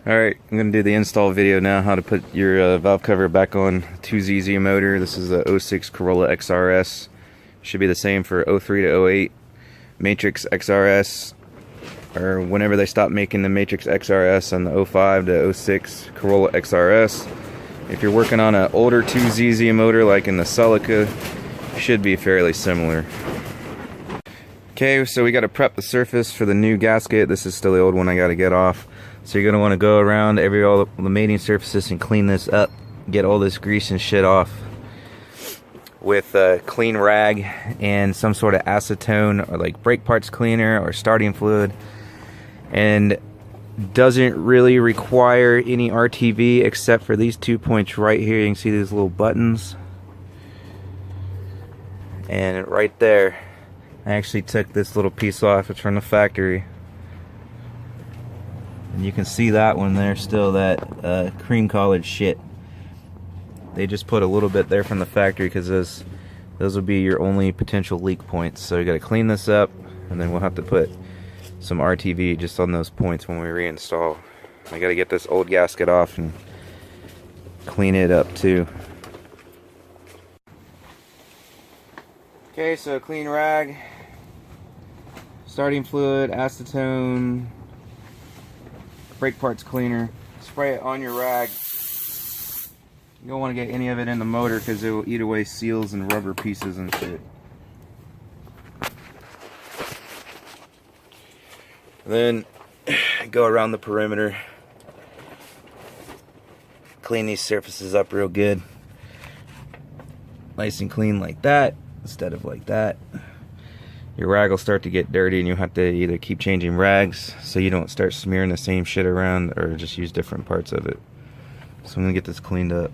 Alright, I'm going to do the install video now, how to put your valve cover back on 2zz motor. This is a 06 Corolla XRS. Should be the same for 03 to 08 Matrix XRS, or whenever they stop making the Matrix XRS, and the 05 to 06 Corolla XRS. If you're working on an older 2zz motor like in the Celica, should be fairly similar. Okay, so we got to prep the surface for the new gasket. This is still the old one I got to get off. So you're going to want to go around all the mating surfaces and clean this up. Get all this grease and shit off with a clean rag and some sort of acetone or like brake parts cleaner or starting fluid. And doesn't really require any RTV except for these 2 points right here. You can see these little buttons. And right there, I actually took this little piece off. It's from the factory. And you can see that one there still, that cream colored shit. They just put a little bit there from the factory because those will be your only potential leak points. So you got to clean this up, and then we'll have to put some RTV just on those points when we reinstall. I got to get this old gasket off and clean it up too. Okay, so clean rag, starting fluid, acetone, brake parts cleaner. Spray it on your rag. You don't want to get any of it in the motor because it will eat away seals and rubber pieces and shit. Then go around the perimeter. Clean these surfaces up real good. Nice and clean like that instead of like that. Your rag will start to get dirty and you'll have to either keep changing rags so you don't start smearing the same shit around, or just use different parts of it. So I'm gonna get this cleaned up.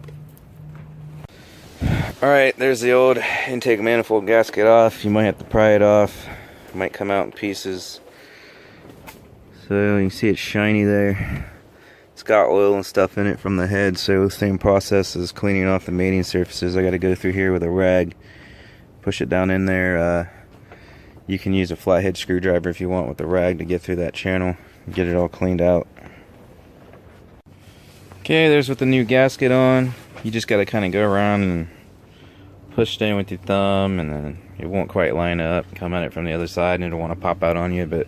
Alright, there's the old intake manifold gasket off. You might have to pry it off. It might come out in pieces. So you can see it's shiny there. It's got oil and stuff in it from the head, so the same process as cleaning off the mating surfaces. I gotta go through here with a rag, push it down in there. You can use a flathead screwdriver if you want with the rag to get through that channel and get it all cleaned out. Okay, there's with the new gasket on. You just got to kind of go around and push it in with your thumb, and then it won't quite line up. Come at it from the other side and it'll want to pop out on you, but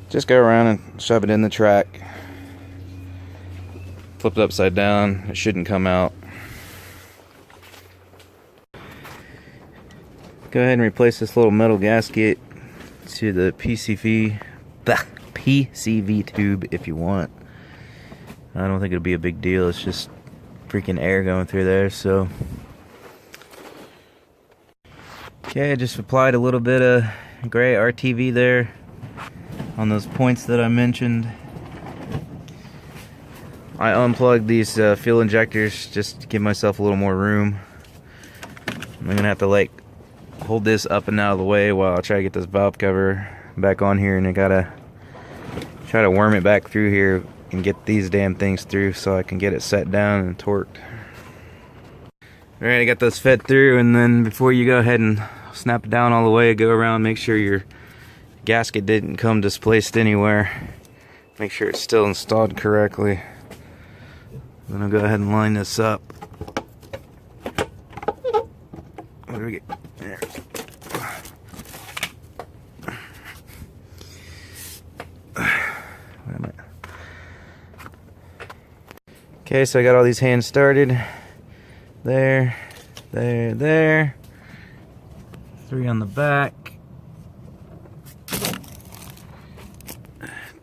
just go around and shove it in the track. Flip it upside down. It shouldn't come out. Go ahead and replace this little metal gasket to the PCV tube if you want. I don't think it'll be a big deal. It's just freaking air going through there. So okay, I just applied a little bit of gray RTV there on those points that I mentioned. I unplugged these fuel injectors just to give myself a little more room. I'm gonna have to like hold this up and out of the way while I try to get this valve cover back on here, and I gotta try to worm it back through here and get these damn things through so I can get it set down and torqued. Alright, I got those fed through, and then before you go ahead and snap it down all the way, go around, make sure your gasket didn't come displaced anywhere. Make sure it's still installed correctly. Then I'll go ahead and line this up. What do we get? There. Where am I? Okay, so I got all these hands started. There, there, there. 3 on the back.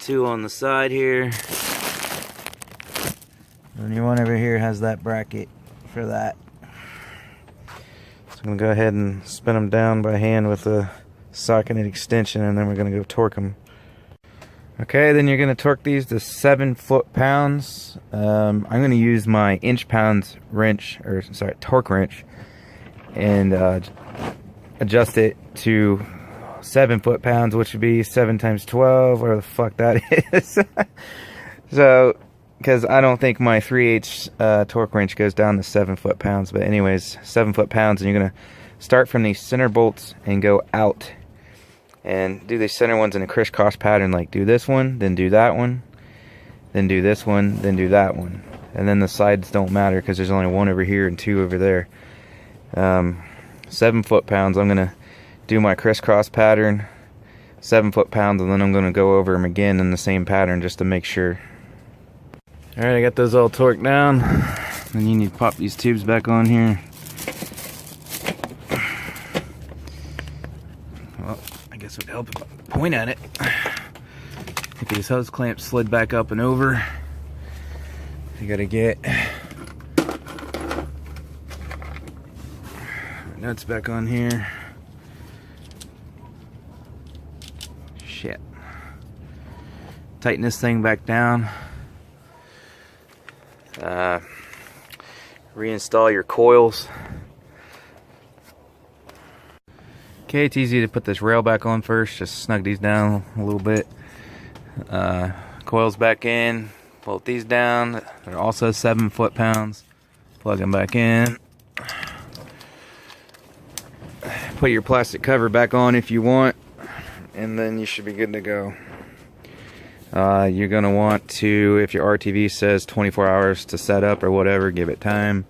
2 on the side here. And your one over here has that bracket for that. So I'm going to go ahead and spin them down by hand with a socketed extension, and then we're going to go torque them. Okay, then you're going to torque these to 7 foot-pounds. I'm going to use my inch-pounds wrench, or sorry, torque wrench, and adjust it to 7 foot-pounds, which would be 7 times 12, whatever the fuck that is. So, because I don't think my 3/8 torque wrench goes down to 7 foot-pounds, but anyways, 7 foot-pounds, and you're going to start from these center bolts and go out. And do these center ones in a crisscross pattern, like do this one, then do that one, then do this one, then do that one. And then the sides don't matter because there's only one over here and two over there. 7 foot-pounds, I'm going to do my crisscross pattern, 7 foot-pounds, and then I'm going to go over them again in the same pattern just to make sure. Alright, I got those all torqued down. Then you need to pop these tubes back on here. Well, I guess it would help if I point at it. Get these hose clamps slid back up and over. You gotta get nuts back on here. Shit. Tighten this thing back down. Reinstall your coils. Okay, it's easy to put this rail back on first. Just snug these down a little bit. Coils back in. Bolt these down. They're also 7 foot-pounds. Plug them back in. Put your plastic cover back on if you want, and then you should be good to go. You're going to want to, if your RTV says 24 hours to set up or whatever, give it time.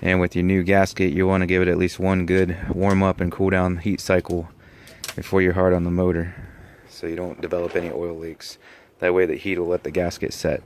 And with your new gasket, you want to give it at least one good warm up and cool down heat cycle before you're hard on the motor, so you don't develop any oil leaks. That way the heat will let the gasket set.